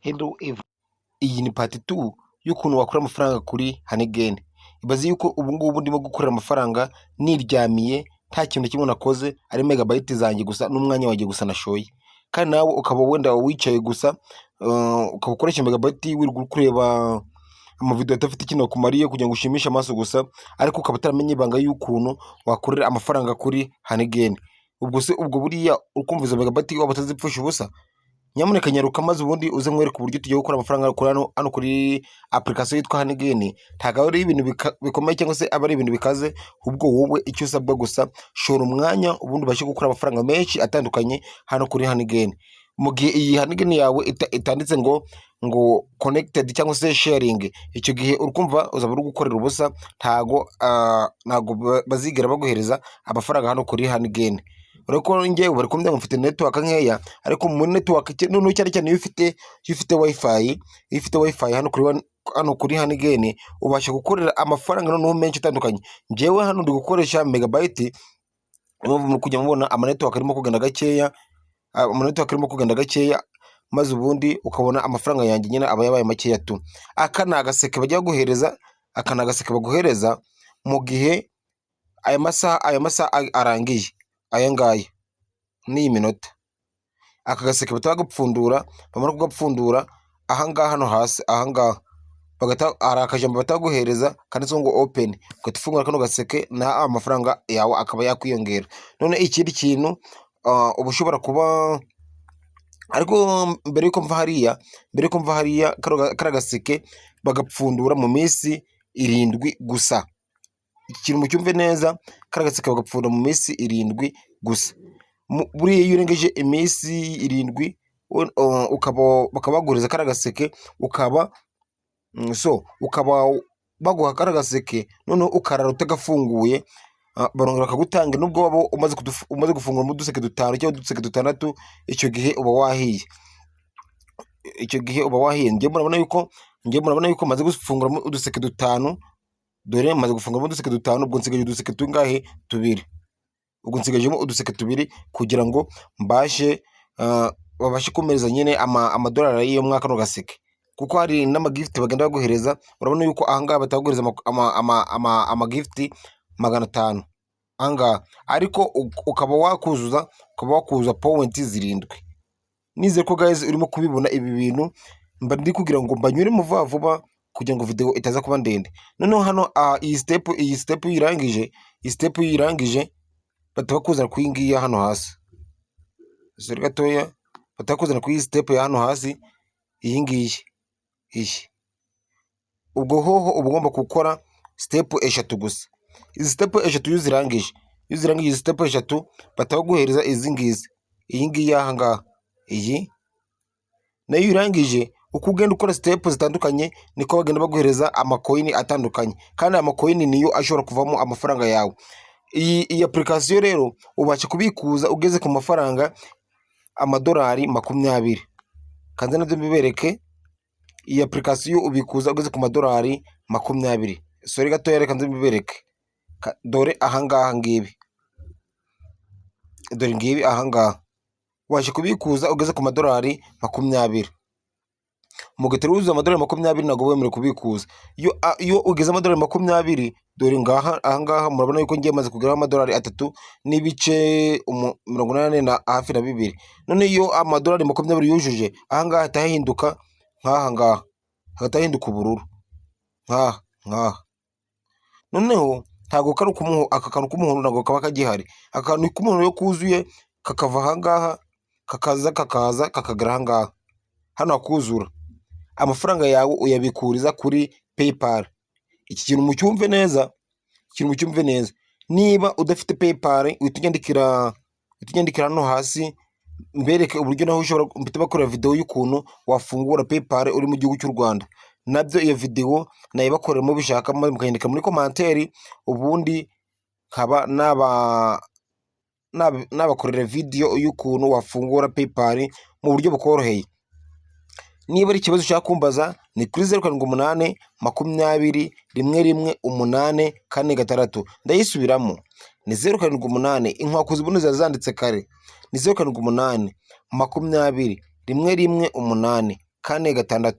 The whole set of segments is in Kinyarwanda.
Hello iyi ni part 2 y'ukuntu wakura amafaranga kuri Honeygen. Ibaze yuko ubu ngubu ndimo gukorera amafaranga niryamiye nta kintu kimwe nakoze, ari megabyte zanjye gusa n'umwanya wanjye gusa nashoye. Kandi nawe ukaba wenda wicaye gusa ukaba ukoresha megabyte wirirwa kureba amavideo adafite ikintu akumariye kugira ngo ushimishe amaso gusa, ariko ukaba utaramenye ibanga y'ukuntu wakorera amafaranga kuri Honeygen. Ubwo buriya ukumva izo megabyte waba utazipfusha ubusa? Nyamuneka nyaruka maze ubundi uze nkwereke uburyo tugiye gukora amafaranga kuri hano kuri application yitwa Honeygen. Ntabwo ari ibintu bikomeye cyangwa se aba ari ibintu bikaze, ahubwo wowe icyo usabwa gusa shora umwanya ubundi ubashe gukora amafaranga menshi atandukanye hano kuri Honeygen. Mu gihe iyi Honeygen yawe itanditse ngo connected cyangwa se sharing, icyo gihe urukumva uzaba uri gukorera ubusa, ntago bazigera baguhereza amafaranga hano kuri Honeygen. Ureko njyewe bari kumbwira ngo mfite network nkeya, ariko muri network noneho cyane cyane iyo ufite wifi hano kuri Honeygen ubasha gukorera amafaranga noneho menshi atandukanye. Njyewe hano ndi gukoresha megabyte, muri kujya mubona amanetwork arimo kugenda gakeya, maze ubundi ukabona amafaranga yanjye nyine aba yabaye makeya tu. Aka ni agaseke bajya baguhereza mu gihe aya masaha arangiye, aya ngaya n'iyi minota. Aka gaseke batagapfundura, bamara kugapfundura ahangaha hano hasi, ahangaha hari akajambo bataguhereza kanditseho ngo open, ugahita ufungura kano gaseke na amafaranga yawe akaba yakwiyongera. None ikindi kintu uba ushobora kuba, ariko mbere yuko mva hariya kara gaseke bagapfundura mu minsi 7 gusa. Ikintu mucyumve neza, kara gaseke bagapfundura mu minsi 7 gusa. Buriya iyo urengeje iminsi 7 bakaba baguriza kara gaseke, ukaba baguha kara gaseke, noneho ukarara utagafunguye, barongera bakagutanga nubwo waba umaze gufungura mu duseke 5 cyangwa uduseke 6, icyo gihe uba wahiye. Njye murabona yuko maze gufungura uduseke 5, dore maze gufungura uduseke 5, ubwo nsigaje uduseke tungahe? 2. Ubwo nsigajemo uduseke 2 kugira ngo babashe kumereza nyine amadolari y'iyo mwaka no gaseke, kuko hari n'amagift bagenda baguhereza. Urabona yuko ahangaha bataguhereza amagift 500 ahangaha, ariko ukaba wakuzuza point 7. Nizere ko guys urimo kubibona ibi bintu, mba ndi kugira ngo mbanyure mu vuba kugira ngo video itaza kuba ndende. Noneho hano iyi step uyirangije batabakuzana ku ngiya hano hasi. Sori gatoya, batakuzana ku iyi step ya hano hasi, iyi ngiyi. Ubwo hoho uba ugomba gukora step 3 gusa. Izi step 3 iyo uzirangije izi step 3 bataguhereza izi ngizi, iyi ngiyi ahangaha, iyi nayo urangije. Uko ugenda ukora step zitandukanye niko bagenda baguhereza amacoin atandukanye, kandi amacoin niyo ashobora kuvamo amafaranga yawe. Iyi application rero ubasha kubikuza ugeze ku mafaranga amadolari 20. Kanze nabyo bibereke, iyi application ubikuza ugeze ku madolari 20. Sori gatoya, reka nze bibereke. Dore ahangaha ngibi, dore ngibi ahangaha ubasha kubikuza ugeze ku madolari 20. Mu gihe uruzuza amadolari 20 ntabwo wemerewe kubikuza. Iyo ugeze amadolari 20, dore ngaha ahangaha murabona yuko ngiye maze kugeraho amadolari 3 n'ibice 80 na hafi na 2. None iyo amadolari 20 yujuje, ahangaha hahita hahinduka nk'ahangaha, hagahita hahinduka ubururu nk'aha. Noneho ntabwo aka kantu k'umuhondo ntabwo kaba kagihari. Akantu k'umuhondo yo kuzuye kakava ahangaha kakaza kakagera ahangaha, hano hakuzura. Amafaranga yawe uyabikuriza kuri PayPal. Iki kintu mucyumve neza, niba udafite PayPal uhita unyandikira hano hasi, mbereke uburyo naho ushobora mpita bakorera video y'ukuntu wafungura PayPal uri mu gihugu cy'u Rwanda. Nabyo iyo video nayibakorera mubishaka, mukayandika muri commentaire, ubundi nkaba nabakorera video y'ukuntu wafungura PayPal mu buryo bukoroheye. Niba ari ikibazo ushaka kumbaza ni kuri 0780 20 11 8 46. Ndayisubiramo, ni 0780, inkwakuzi buno zanditse kare, ni 0780 20 11 8 4 6.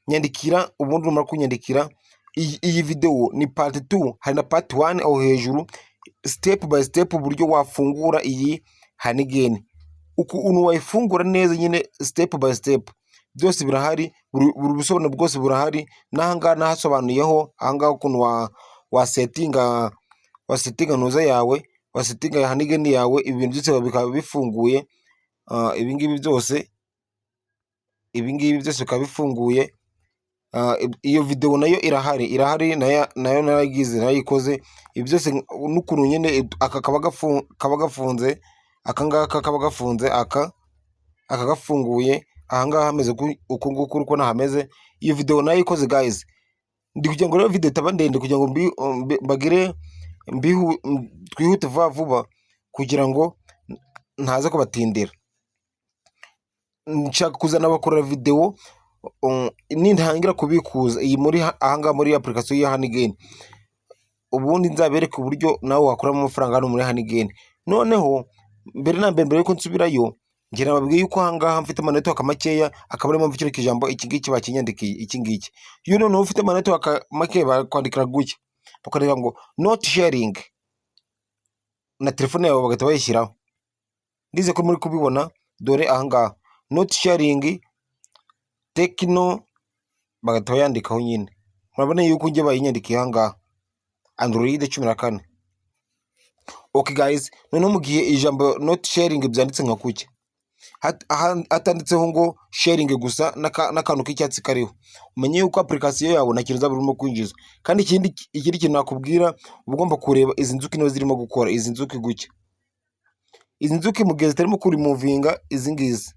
Nyandikira ubundi numara kunyandikira. Iyi video ni part 2, hari na part 1 aho hejuru, step by step uburyo wafungura iyi Honeygen, ukuntu wayifungura neza nyine step by step, byose birahari, buri busobanuro bwose burahari. N'ahangaha nahasobanuyeho ahangaha ukuntu wasetinga ntuza yawe, wasetinga Honeygen yawe, ibintu byose bikaba bifunguye. Ibingibi byose bikaba bifunguye. Iyo video nayo irahari nayo narayikoze. Ibi byose n'ukuntu nyine aka kaba gafunze, aka ngaka kaba gafunze, aka gafunguye, ahangaha hameze uku nguku uko nahameze. Iyo video nayo ikoze guys, ndi kugira ngo rero video itaba ndende, kugira ngo twihute vuba kugira ngo ntaza kubatindira. Nshaka kuzana bakorera video nintangira kubikuza iyi muri ahangaha muri application ya Honeygen, ubundi nzabereka uburyo nawe wakuramo amafaranga hano muri Honeygen. Noneho mbere yuko nsubirayo, ngira nababwiye yuko ahangaha mfite amanetwork makeya, akaba ariyo mpamvu kino kijambo iki ngiki bakinyandikiye iki ngiki. Iyo noneho ufite amanetwork makeya bakwandikira gutya, bakandika ngo not sharing, na telefone yawe bagahita bayishyiraho. Ndize ko muri kubibona, dore ahangaha not sharing Tecno, bagahita bayandikaho nyine. Murabona yuko njye bayinyandikiye ahangaha Android 14. Okay guys, noneho mu gihe ijambo not sharing byanditse nka kuki, hatanditseho ngo sharing gusa n'akantu k'icyatsi kariho, umenye yuko application yawe nta kintu urimo kwinjiza. Kandi ikindi kintu nakubwira, ugomba kureba izi nzuki niba zirimo gukora. Izi nzuki gutya, izi nzuki mu gihe zitarimo kurimuvinga, izi ngizi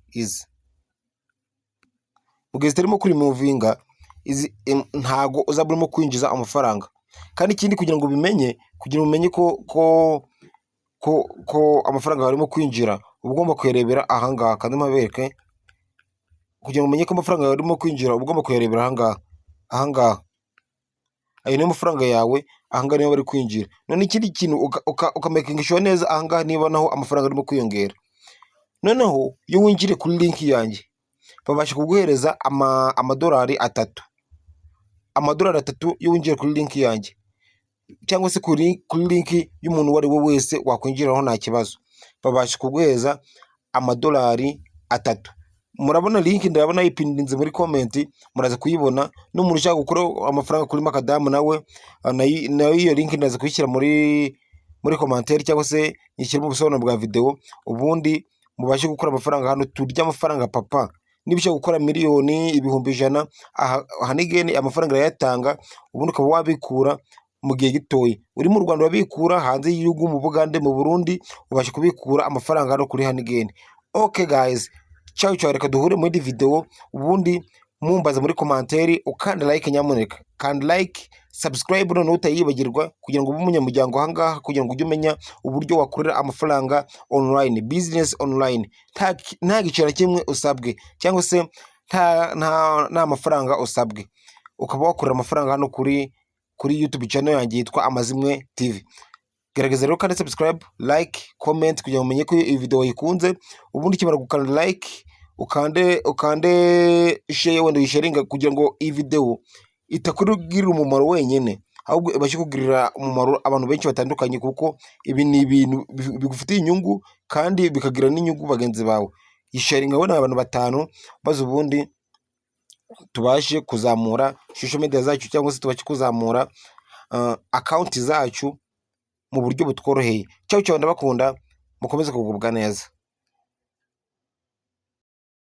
mu gihe zitarimo kurimuvinga, ntago uzaba urimo kwinjiza amafaranga. Kandi ikindi kugira ngo umenye ko amafaranga arimo kwinjira, uba ugomba kuyarebera ahangaha. Kandi mabereke, kugira ngo umenye ko amafaranga arimo kwinjira, uba ugomba kuyarebera ahangaha. Ayo niyo mafaranga yawe, ahangaha niyo bari kwinjira. None ikindi kintu ukamakinga sure neza ahangaha niba naho amafaranga arimo kwiyongera. Noneho iyo winjire kuri link yanjye, babasha kuguhereza amadolari 3. Amadolari 3 iyo winjiye kuri link yanjye, cyangwa se kuri link y'umuntu uwo ari we wese wakwinjiraho nta kibazo, babasha kuguhereza amadolari 3. Murabona link, ndabona yipindinze muri comment, muraza kuyibona. N'umuntu ushaka gukora amafaranga kuri Makadamu nawe, nayo iyo link ndaza kuyishyira muri commentaire, cyangwa se nyishyira mu busobanuro bwa video, ubundi mubashe gukora amafaranga hano. Turya amafaranga papa. Niba ushaka gukora miliyoni, ibihumbi 100, Honeygen amafaranga arayatanga, ubundi ukaba wabikura mu gihe gitoya. Uri mu Rwanda wabikura, hanze y'igihugu mu Bugande, mu Burundi, ubasha kubikura amafaranga hano kuri Honeygen. Okay guys, ciao, reka duhure muri video, ubundi mumbaza muri commentaire, ukanda like nyamuneka, kandi like, subscribe noneho utayibagirwa, kugira ngo ube umunyamuryango ahangaha, kugira ngo ujye umenya uburyo wakorera amafaranga online, business online, nta giciro kimwe usabwe, cyangwa se nta mafaranga usabwe, ukaba wakorera amafaranga hano kuri YouTube channel yanjye yitwa Amazimwe TV. Gerageza rero kandi subscribe, like, comment kugira ngo umenye ko iyi video wayikunze. Ubundi kimara gukanda like, ukande share, wenda uyisharinga, kugira ngo iyi video itakugirira umumaro wenyine, ahubwo ibashe kugirira umumaro abantu benshi batandukanye, kuko ibi ni ibintu bigufitiye inyungu kandi bikagira n'inyungu bagenzi bawe. Isharinga we n'abantu 5, maze ubundi tubashe kuzamura social media zacu, cyangwa se tubashe kuzamura account zacu mu buryo butworoheye. Ciao, ndabakunda, mukomeze kugubwa neza.